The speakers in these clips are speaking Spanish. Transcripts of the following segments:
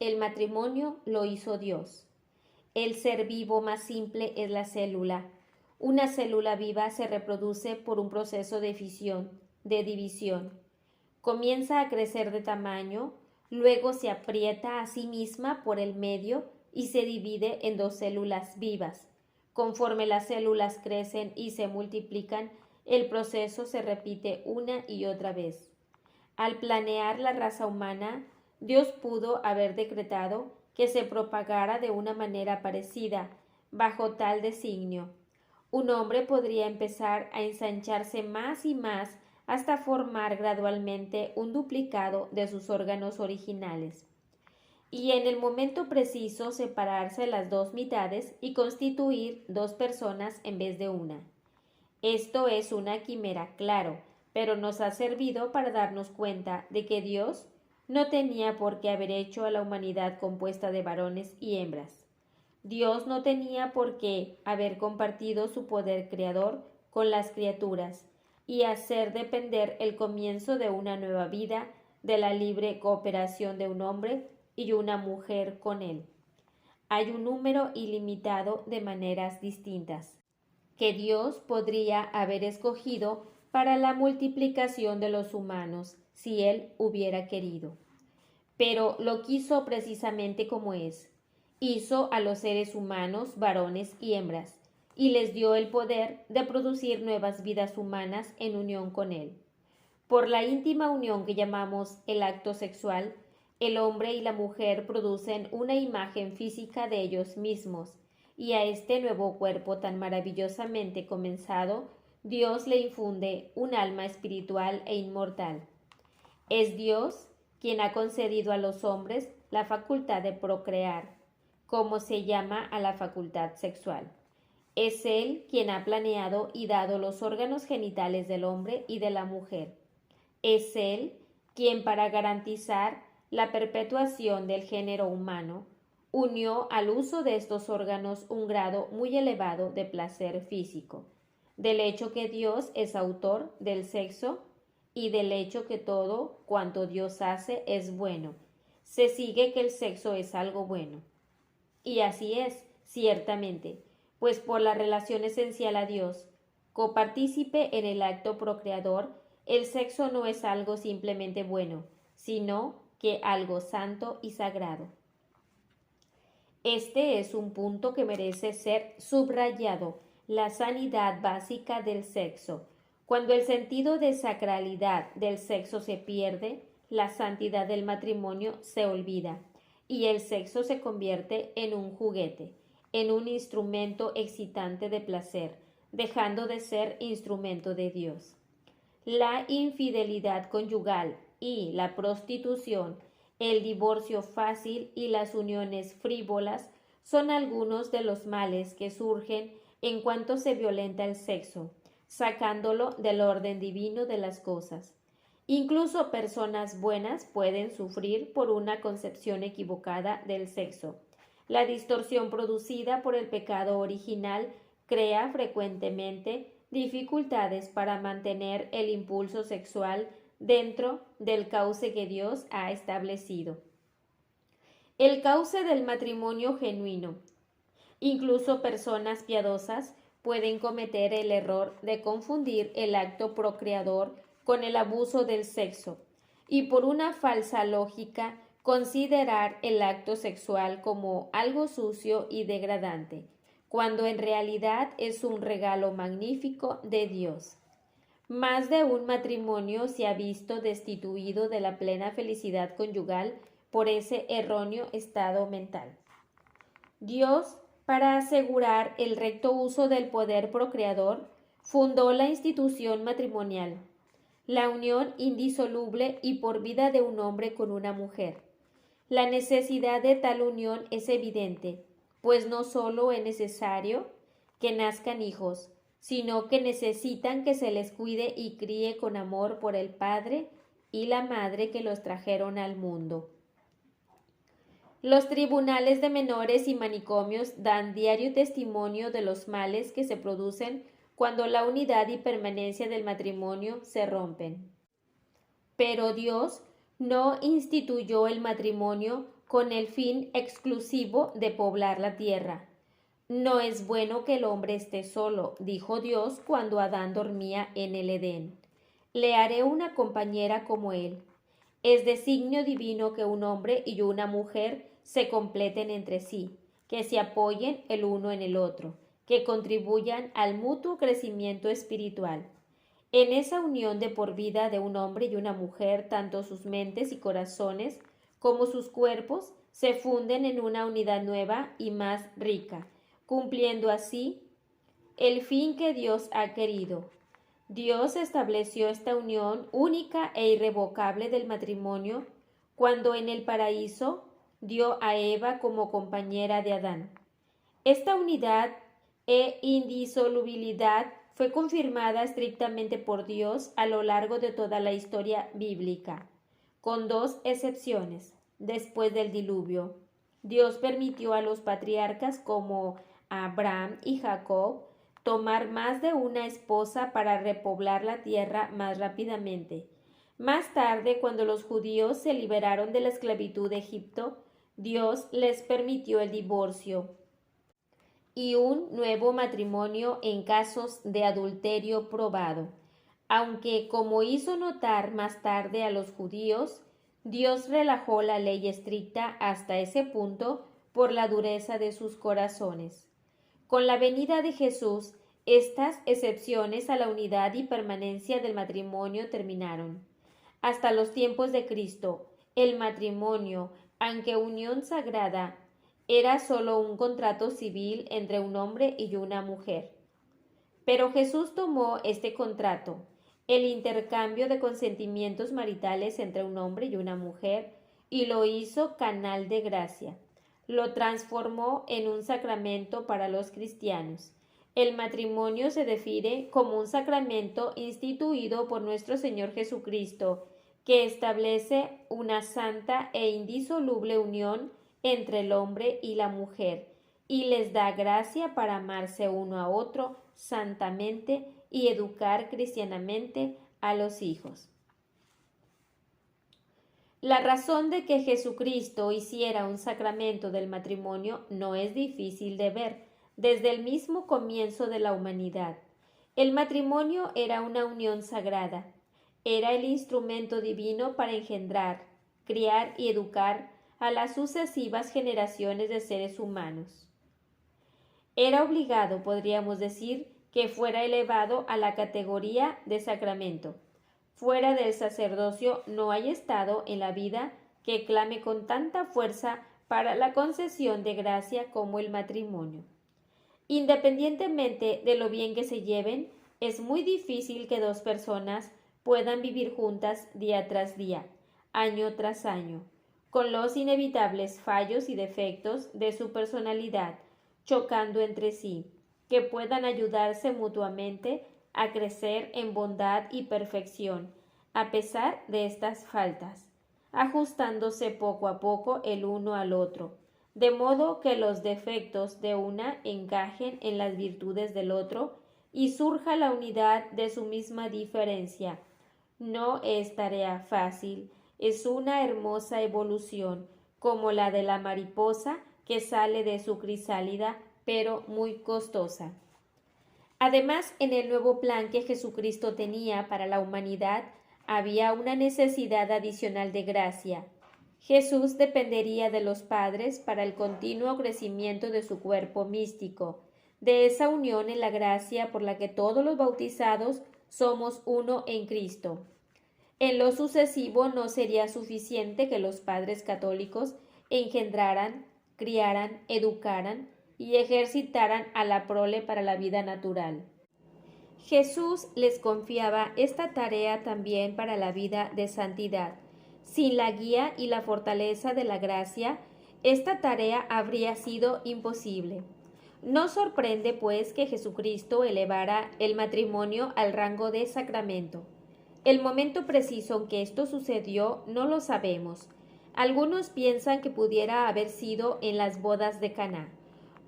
El matrimonio lo hizo Dios. El ser vivo más simple es la célula. Una célula viva se reproduce por un proceso de fisión, de división. Comienza a crecer de tamaño, luego se aprieta a sí misma por el medio y se divide en dos células vivas. Conforme las células crecen y se multiplican, el proceso se repite una y otra vez. Al planear la raza humana, Dios pudo haber decretado que se propagara de una manera parecida, bajo tal designio. Un hombre podría empezar a ensancharse más y más hasta formar gradualmente un duplicado de sus órganos originales, y en el momento preciso separarse las dos mitades y constituir dos personas en vez de una. Esto es una quimera, claro, pero nos ha servido para darnos cuenta de que Dios no tenía por qué haber hecho a la humanidad compuesta de varones y hembras. Dios no tenía por qué haber compartido su poder creador con las criaturas y hacer depender el comienzo de una nueva vida de la libre cooperación de un hombre y una mujer con él. Hay un número ilimitado de maneras distintas que Dios podría haber escogido para la multiplicación de los humanos si Él hubiera querido. Pero lo quiso precisamente como es. Hizo a los seres humanos varones y hembras, y les dio el poder de producir nuevas vidas humanas en unión con Él. Por la íntima unión que llamamos el acto sexual, el hombre y la mujer producen una imagen física de ellos mismos, y a este nuevo cuerpo tan maravillosamente comenzado, Dios le infunde un alma espiritual e inmortal. Es Dios quien ha concedido a los hombres la facultad de procrear, como se llama a la facultad sexual. Es Él quien ha planeado y dado los órganos genitales del hombre y de la mujer. Es Él quien, para garantizar la perpetuación del género humano, unió al uso de estos órganos un grado muy elevado de placer físico, del hecho que Dios es autor del sexo y del hecho que todo cuanto Dios hace es bueno. Se sigue que el sexo es algo bueno. Y así es, ciertamente, pues por la relación esencial a Dios, copartícipe en el acto procreador, el sexo no es algo simplemente bueno, sino que algo santo y sagrado. Este es un punto que merece ser subrayado, la sanidad básica del sexo. Cuando el sentido de sacralidad del sexo se pierde, la santidad del matrimonio se olvida y el sexo se convierte en un juguete, en un instrumento excitante de placer, dejando de ser instrumento de Dios. La infidelidad conyugal y la prostitución, el divorcio fácil y las uniones frívolas son algunos de los males que surgen en cuanto se violenta el sexo, sacándolo del orden divino de las cosas. Incluso personas buenas pueden sufrir por una concepción equivocada del sexo. La distorsión producida por el pecado original crea frecuentemente dificultades para mantener el impulso sexual dentro del cauce que Dios ha establecido. El cauce del matrimonio genuino. Incluso personas piadosas pueden cometer el error de confundir el acto procreador con el abuso del sexo y por una falsa lógica considerar el acto sexual como algo sucio y degradante, cuando en realidad es un regalo magnífico de Dios. Más de un matrimonio se ha visto destituido de la plena felicidad conyugal por ese erróneo estado mental. Dios, para asegurar el recto uso del poder procreador, fundó la institución matrimonial, la unión indisoluble y por vida de un hombre con una mujer. La necesidad de tal unión es evidente, pues no solo es necesario que nazcan hijos, sino que necesitan que se les cuide y críe con amor por el padre y la madre que los trajeron al mundo. Los tribunales de menores y manicomios dan diario testimonio de los males que se producen cuando la unidad y permanencia del matrimonio se rompen. Pero Dios no instituyó el matrimonio con el fin exclusivo de poblar la tierra. No es bueno que el hombre esté solo, dijo Dios cuando Adán dormía en el Edén. Le haré una compañera como él. Es designio divino que un hombre y una mujer se completen entre sí, que se apoyen el uno en el otro, que contribuyan al mutuo crecimiento espiritual. En esa unión de por vida de un hombre y una mujer, tanto sus mentes y corazones como sus cuerpos se funden en una unidad nueva y más rica, cumpliendo así el fin que Dios ha querido. Dios estableció esta unión única e irrevocable del matrimonio cuando en el paraíso dio a Eva como compañera de Adán. Esta unidad e indisolubilidad fue confirmada estrictamente por Dios a lo largo de toda la historia bíblica, con dos excepciones. Después del diluvio, Dios permitió a los patriarcas como Abraham y Jacob tomar más de una esposa para repoblar la tierra más rápidamente. Más tarde, cuando los judíos se liberaron de la esclavitud de Egipto, Dios les permitió el divorcio y un nuevo matrimonio en casos de adulterio probado, aunque, como hizo notar más tarde a los judíos, Dios relajó la ley estricta hasta ese punto por la dureza de sus corazones. Con la venida de Jesús, estas excepciones a la unidad y permanencia del matrimonio terminaron. Hasta los tiempos de Cristo, el matrimonio, aunque unión sagrada, era solo un contrato civil entre un hombre y una mujer. Pero Jesús tomó este contrato, el intercambio de consentimientos maritales entre un hombre y una mujer, y lo hizo canal de gracia. Lo transformó en un sacramento para los cristianos. El matrimonio se define como un sacramento instituido por nuestro Señor Jesucristo, que establece una santa e indisoluble unión entre el hombre y la mujer, y les da gracia para amarse uno a otro santamente y educar cristianamente a los hijos. La razón de que Jesucristo hiciera un sacramento del matrimonio no es difícil de ver desde el mismo comienzo de la humanidad. El matrimonio era una unión sagrada, era el instrumento divino para engendrar, criar y educar a las sucesivas generaciones de seres humanos. Era obligado, podríamos decir, que fuera elevado a la categoría de sacramento. Fuera del sacerdocio no hay estado en la vida que clame con tanta fuerza para la concesión de gracia como el matrimonio. Independientemente de lo bien que se lleven, es muy difícil que dos personas puedan vivir juntas día tras día, año tras año, con los inevitables fallos y defectos de su personalidad, chocando entre sí, que puedan ayudarse mutuamente a crecer en bondad y perfección, a pesar de estas faltas, ajustándose poco a poco el uno al otro, de modo que los defectos de una encajen en las virtudes del otro y surja la unidad de su misma diferencia. No es tarea fácil, es una hermosa evolución, como la de la mariposa que sale de su crisálida, pero muy costosa. Además, en el nuevo plan que Jesucristo tenía para la humanidad, había una necesidad adicional de gracia. Jesús dependería de los padres para el continuo crecimiento de su cuerpo místico, de esa unión en la gracia por la que todos los bautizados somos uno en Cristo. En lo sucesivo no sería suficiente que los padres católicos engendraran, criaran, educaran y ejercitaran a la prole para la vida natural. Jesús les confiaba esta tarea también para la vida de santidad. Sin la guía y la fortaleza de la gracia, esta tarea habría sido imposible. No sorprende, pues, que Jesucristo elevara el matrimonio al rango de sacramento. El momento preciso en que esto sucedió no lo sabemos. Algunos piensan que pudiera haber sido en las bodas de Caná.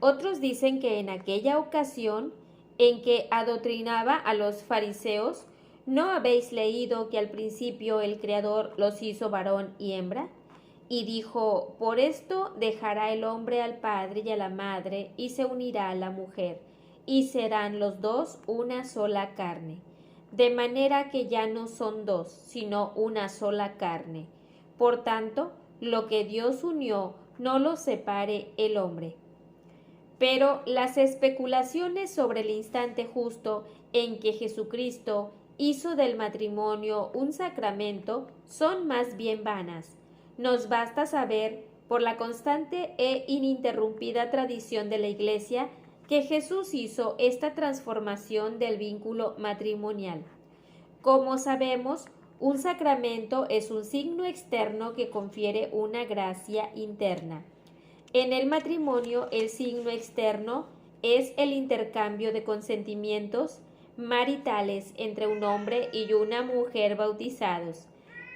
Otros dicen que en aquella ocasión en que adoctrinaba a los fariseos, ¿no habéis leído que al principio el Creador los hizo varón y hembra? Y dijo, por esto dejará el hombre al padre y a la madre, y se unirá a la mujer, y serán los dos una sola carne. De manera que ya no son dos, sino una sola carne. Por tanto, lo que Dios unió, no lo separe el hombre. Pero las especulaciones sobre el instante justo en que Jesucristo hizo del matrimonio un sacramento son más bien vanas. Nos basta saber, por la constante e ininterrumpida tradición de la Iglesia, que Jesús hizo esta transformación del vínculo matrimonial. Como sabemos, un sacramento es un signo externo que confiere una gracia interna. En el matrimonio, el signo externo es el intercambio de consentimientos maritales entre un hombre y una mujer bautizados.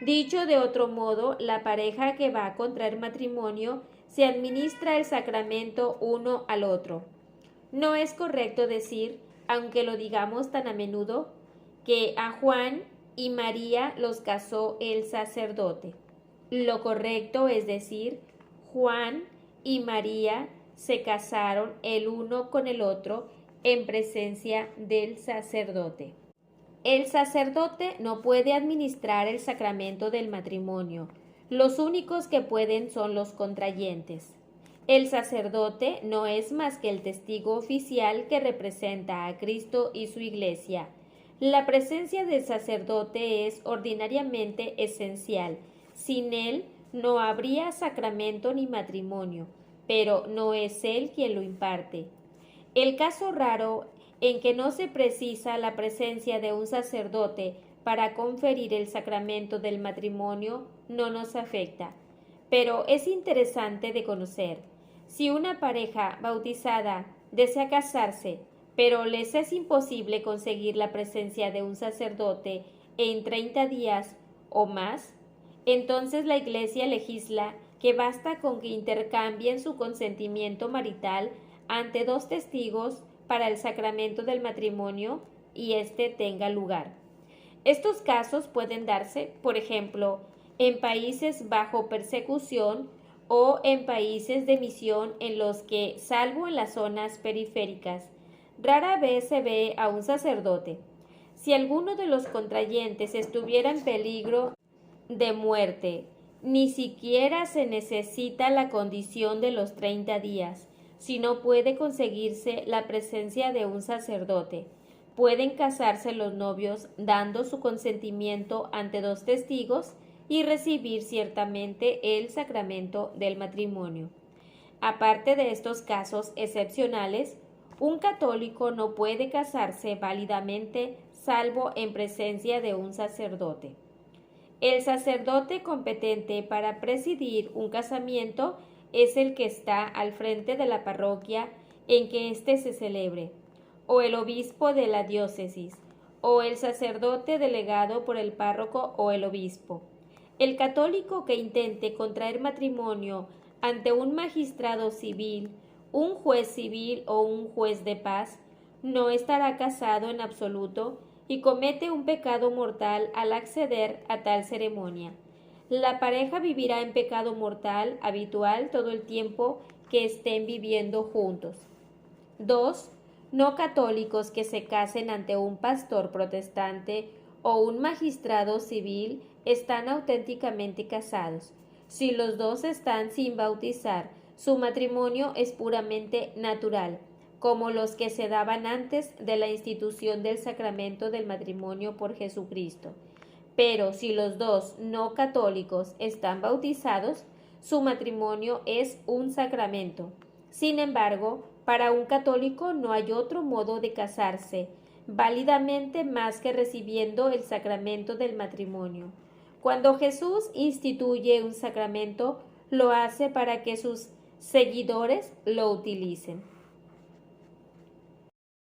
Dicho de otro modo, la pareja que va a contraer matrimonio se administra el sacramento uno al otro. No es correcto decir, aunque lo digamos tan a menudo, que a Juan y María los casó el sacerdote. Lo correcto es decir, Juan y María se casaron el uno con el otro en presencia del sacerdote. El sacerdote no puede administrar el sacramento del matrimonio. Los únicos que pueden son los contrayentes. El sacerdote no es más que el testigo oficial que representa a Cristo y su Iglesia. La presencia del sacerdote es ordinariamente esencial. Sin él no habría sacramento ni matrimonio, pero no es él quien lo imparte. El caso raro en que no se precisa la presencia de un sacerdote para conferir el sacramento del matrimonio no nos afecta, pero es interesante de conocer. Si una pareja bautizada desea casarse, pero les es imposible conseguir la presencia de un sacerdote en 30 días o más, entonces la Iglesia legisla que basta con que intercambien su consentimiento marital ante 2 testigos para el sacramento del matrimonio y éste tenga lugar. Estos casos pueden darse, por ejemplo, en países bajo persecución o en países de misión en los que, salvo en las zonas periféricas, rara vez se ve a un sacerdote. Si alguno de los contrayentes estuviera en peligro de muerte, ni siquiera se necesita la condición de los 30 días, si no puede conseguirse la presencia de un sacerdote. Pueden casarse los novios dando su consentimiento ante 2 testigos y recibir ciertamente el sacramento del matrimonio. Aparte de estos casos excepcionales, un católico no puede casarse válidamente salvo en presencia de un sacerdote. El sacerdote competente para presidir un casamiento es el que está al frente de la parroquia en que éste se celebre, o el obispo de la diócesis, o el sacerdote delegado por el párroco o el obispo. El católico que intente contraer matrimonio ante un magistrado civil, un juez civil o un juez de paz, no estará casado en absoluto y comete un pecado mortal al acceder a tal ceremonia. La pareja vivirá en pecado mortal habitual todo el tiempo que estén viviendo juntos. 2. No católicos que se casen ante un pastor protestante o un magistrado civil están auténticamente casados. Si los dos están sin bautizar, su matrimonio es puramente natural, como los que se daban antes de la institución del sacramento del matrimonio por Jesucristo. Pero si los dos no católicos están bautizados, su matrimonio es un sacramento. Sin embargo, para un católico no hay otro modo de casarse válidamente más que recibiendo el sacramento del matrimonio. Cuando Jesús instituye un sacramento, lo hace para que sus seguidores lo utilicen.